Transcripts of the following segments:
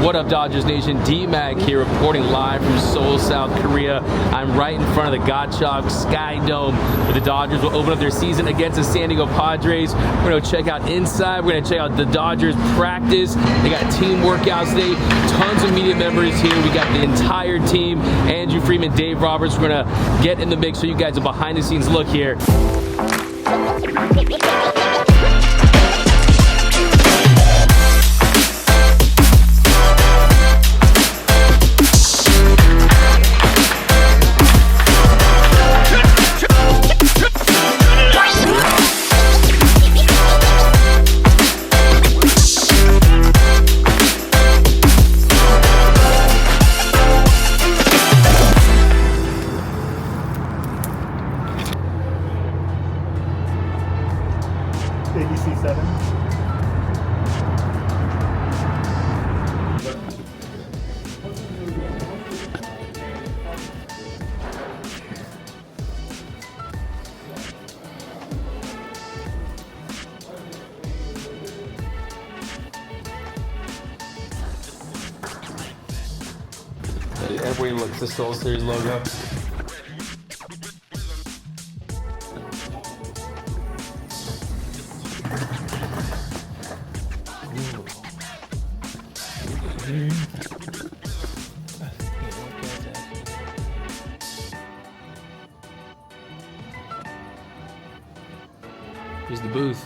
What up, Dodgers Nation? D-Mac here reporting live from Seoul, South Korea. I'm right in front of the Gocheok Sky Dome where the Dodgers will open up their season against the San Diego Padres. We're going to check out inside. We're going to check out the Dodgers practice. They got team workouts today. Tons of media members here. We got the entire team. Andrew Freeman, Dave Roberts. We're going to get in the mix so you guys a behind-the-scenes look here. ABC7. Everybody looks at the Seoul Series logo. Here's the booth.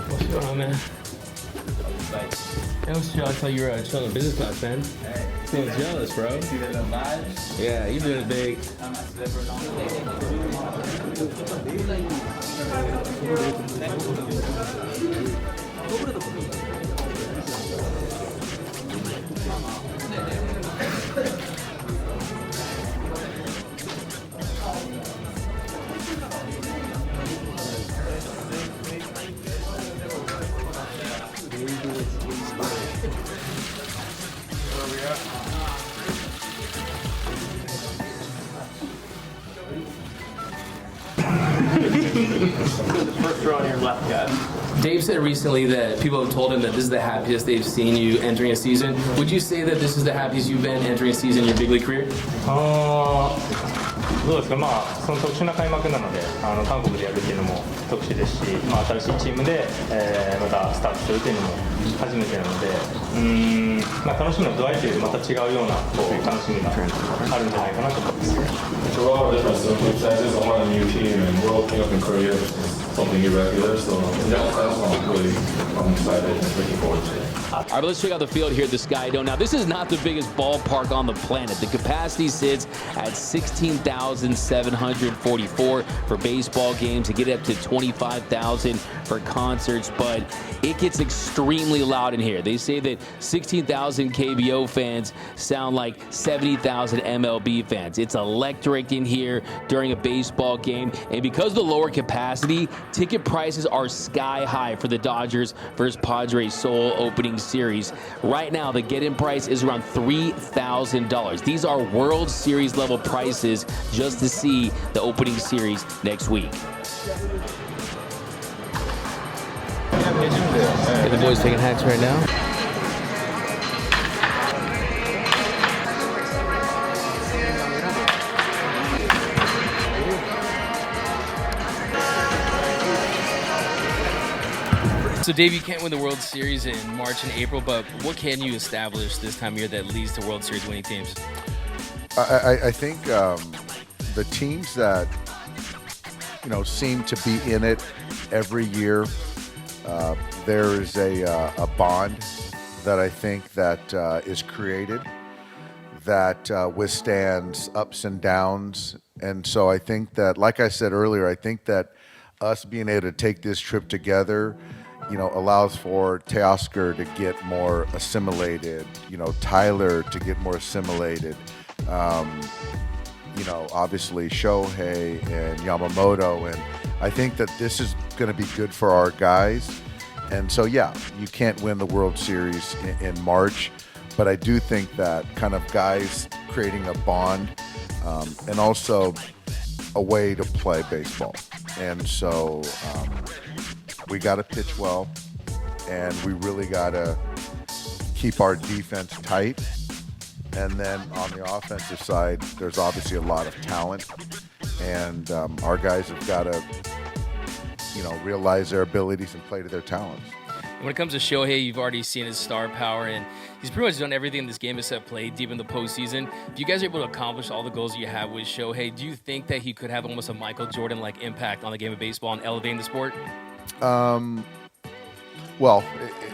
What's going on, man? Hey, what's chill? I thought you were chilling business class, man. Hey. Feeling jealous, bro. See the little vibes? Yeah, you're doing it big. I'm not slippers on. First row on your left, guys. Dave said recently that people have told him that this is the happiest they've seen you entering a season. Would you say that this is the happiest you've been entering a season in your big league career? どうですか、まあ、その特殊な開幕なので、韓国でやるっていうのも特殊ですし、まあ、新しいチームで、またスタートするっていうのも初めてなので、まあ、楽しみの度合いというまた違うようなこう楽しみがあるんじゃないかなと思います。There are a lot of different circumstances. I'm on a new team, and we're opening up in Korea, which is something irregular. So in that sense, I'm excited and looking forward to it. All right, let's check out the field here at the Sky Dome. Now, this is not the biggest ballpark on the planet. The capacity sits at 16,744 for baseball games. To get up to 25,000 for concerts, but it gets extremely loud in here. They say that 16,000 KBO fans sound like 70,000 MLB fans. It's electric in here during a baseball game, and because of the lower capacity, ticket prices are sky high for the Dodgers versus Padres Seoul opening series. Right now, the get-in price is around $3,000. These are World Series level prices just to see the opening series next week. Yeah, the boys taking hacks right now. So, Dave, you can't win the World Series in March and April, but what can you establish this time of year that leads to World Series winning teams? I think the teams that seem to be in it every year, there is a bond that I think that is created that withstands ups and downs. And so I think that, like I said earlier, I think that us being able to take this trip together, allows for Teoscar to get more assimilated, Tyler to get more assimilated, obviously Shohei and Yamamoto. And I think that this is going to be good for our guys. And so, yeah, you can't win the World Series in March, but I do think that kind of guys creating a bond and also a way to play baseball. And so we got to pitch well, and we really got to keep our defense tight. And then on the offensive side, there's obviously a lot of talent, and our guys have got to, realize their abilities and play to their talents. When it comes to Shohei, you've already seen his star power, and he's pretty much done everything in this game except play deep in the postseason. If you guys are able to accomplish all the goals you have with Shohei, do you think that he could have almost a Michael Jordan-like impact on the game of baseball and elevating the sport? Well,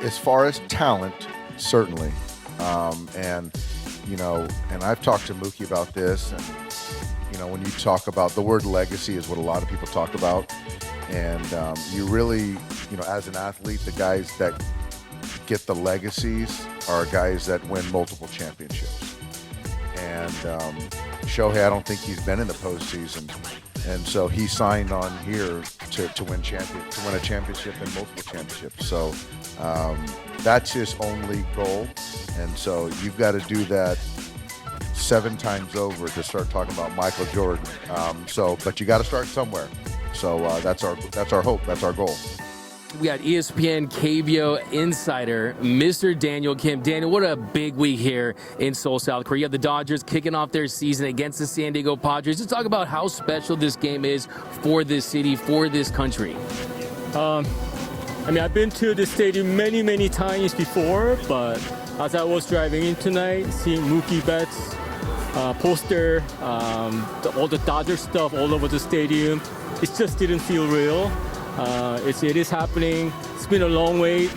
as far as talent, certainly. And I've talked to Mookie about this, and, when you talk about the word legacy is what a lot of people talk about. And you really, as an athlete, the guys that get the legacies are guys that win multiple championships. And Shohei, I don't think he's been in the postseason. And so he signed on here to win a championship and multiple championships. So that's his only goal. And so you've got to do that 7 times over to start talking about Michael Jordan. But you got to start somewhere. So that's our hope. That's our goal. We got ESPN KBO insider, Mr. Daniel Kim. Daniel, what a big week here in Seoul, South Korea. You have the Dodgers kicking off their season against the San Diego Padres. Just talk about how special this game is for this city, for this country. I've been to the stadium many, many times before, but as I was driving in tonight, seeing Mookie Betts poster, all the Dodger stuff all over the stadium, it just didn't feel real. It is happening. It's been a long wait.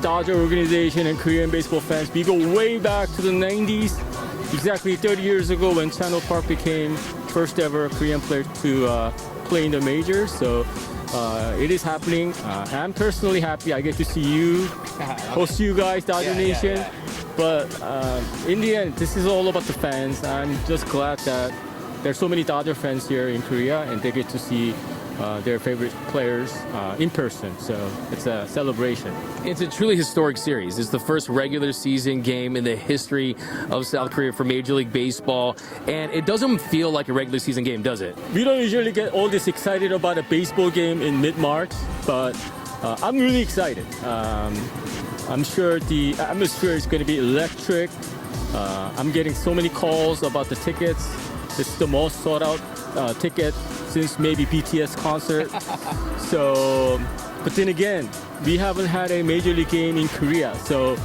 Dodger organization and Korean baseball fans, we go way back to the 90s, exactly 30 years ago when Channel Park became first ever Korean player to play in the majors. So it is happening. I'm personally happy I get to see you, host you guys, Dodger Nation. Yeah. But in the end, this is all about the fans. I'm just glad that there's so many Dodger fans here in Korea, and they get to see their favorite players in person. So it's a celebration. It's a truly historic series. It's the first regular season game in the history of South Korea for Major League Baseball. And it doesn't feel like a regular season game, does it? We don't usually get all this excited about a baseball game in mid-March, but I'm really excited. I'm sure the atmosphere is going to be electric. I'm getting so many calls about the tickets. It's the most sought out ticket since maybe BTS concert. So, but then again, we haven't had a major league game in Korea. So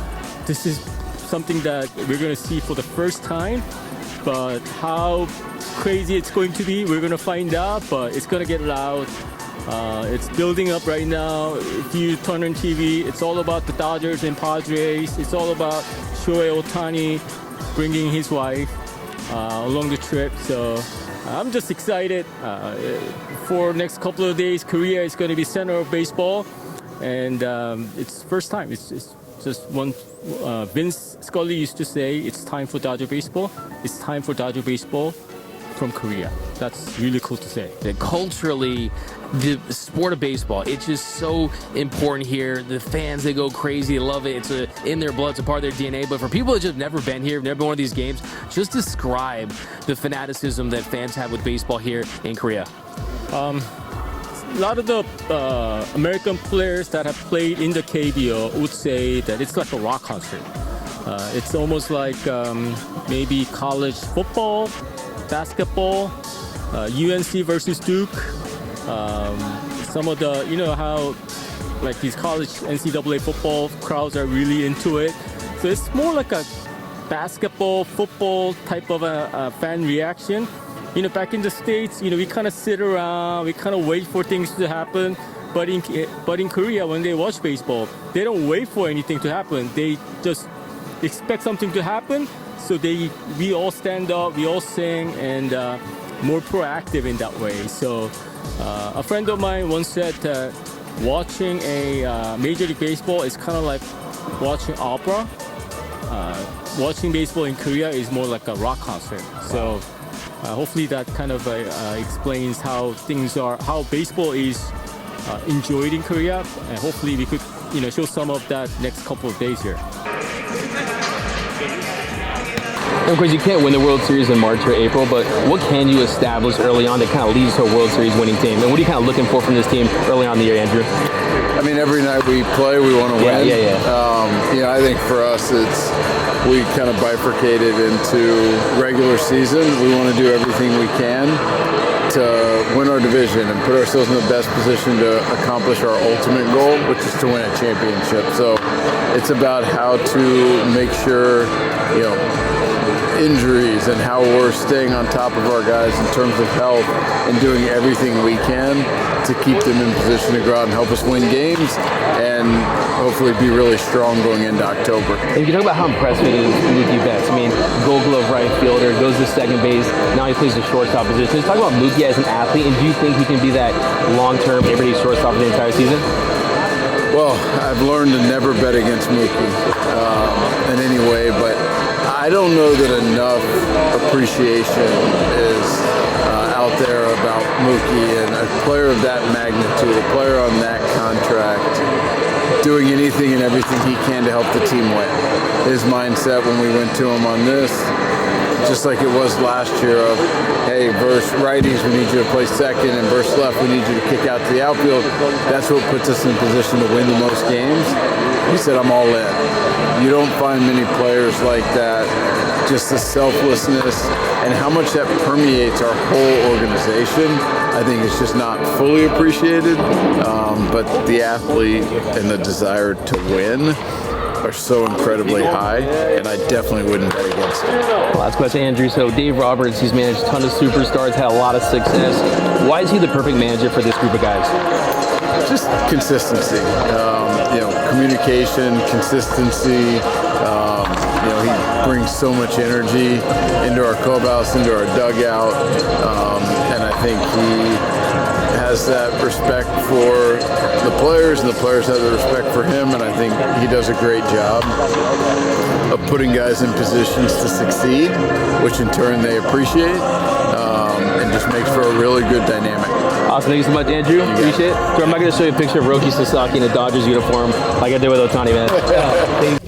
this is something that we're going to see for the first time. But how crazy it's going to be, we're going to find out. But it's going to get loud. It's building up right now. If you turn on TV, it's all about the Dodgers and Padres. It's all about Shohei Ohtani bringing his wife along the trip. So I'm just excited. For next couple of days, Korea is going to be center of baseball, and it's first time. It's just one. Vince Scully used to say, "It's time for Dodger baseball. It's time for Dodger baseball from Korea." That's really cool to say. Culturally, the sport of baseball, it's just so important here. The fans, they go crazy, they love it. It's in their blood, it's a part of their DNA. But for people that just never been here, never been to one of these games, just describe the fanaticism that fans have with baseball here in Korea. A lot of the American players that have played in the KBO would say that it's like a rock concert. It's almost like maybe college football, basketball, UNC versus Duke. Some of the, how like these college NCAA football crowds are really into it. So it's more like a basketball, football type of a fan reaction. Back in the States, we kind of sit around, we kind of wait for things to happen. But in Korea, when they watch baseball, they don't wait for anything to happen. They just expect something to happen. So we all stand up, we all sing, and more proactive in that way. So a friend of mine once said that watching a Major League Baseball is kind of like watching opera. Watching baseball in Korea is more like a rock concert. So hopefully that kind of explains how things are, how baseball is enjoyed in Korea, and hopefully we could show some of that next couple of days here. And of course, you can't win the World Series in March or April, but what can you establish early on that kind of leads to a World Series winning team? And what are you kind of looking for from this team early on in the year, Andrew? I mean, every night we play, we want to win. Yeah. I think for us, we kind of bifurcated into regular season. We want to do everything we can to win our division and put ourselves in the best position to accomplish our ultimate goal, which is to win a championship. So it's about how to make sure, injuries and how we're staying on top of our guys in terms of health and doing everything we can to keep them in position to go out and help us win games and hopefully be really strong going into October. And you can talk about how impressive it is Mookie Betts. I mean, Gold Glove right fielder, goes to second base, now he plays the shortstop position. Let's talk about Mookie as an athlete, and do you think he can be that long-term everyday shortstop for the entire season? Well, I've learned to never bet against Mookie in any way, but I don't know that enough appreciation is out there about Mookie, and a player of that magnitude, a player on that contract, doing anything and everything he can to help the team win. His mindset when we went to him on this, just like it was last year of, hey, versus righties, we need you to play second, and versus left, we need you to kick out to the outfield. That's what puts us in position to win the most games. He said, I'm all in. You don't find many players like that, just the selflessness and how much that permeates our whole organization. I think it's just not fully appreciated, but the athlete and the desire to win are so incredibly high, and I definitely wouldn't bet against it. Last question, Andrew. So Dave Roberts, he's managed a ton of superstars, had a lot of success. Why is he the perfect manager for this group of guys? Just consistency, communication, consistency. He brings so much energy into our clubhouse, into our dugout, and I think he has that respect for the players, and the players have the respect for him, and I think he does a great job of putting guys in positions to succeed, which in turn they appreciate, and just makes for a really good dynamic. Awesome. Thank you so much, Andrew. Appreciate it. So I'm not going to show you a picture of Roki Sasaki in a Dodgers uniform like I did with Ohtani, man.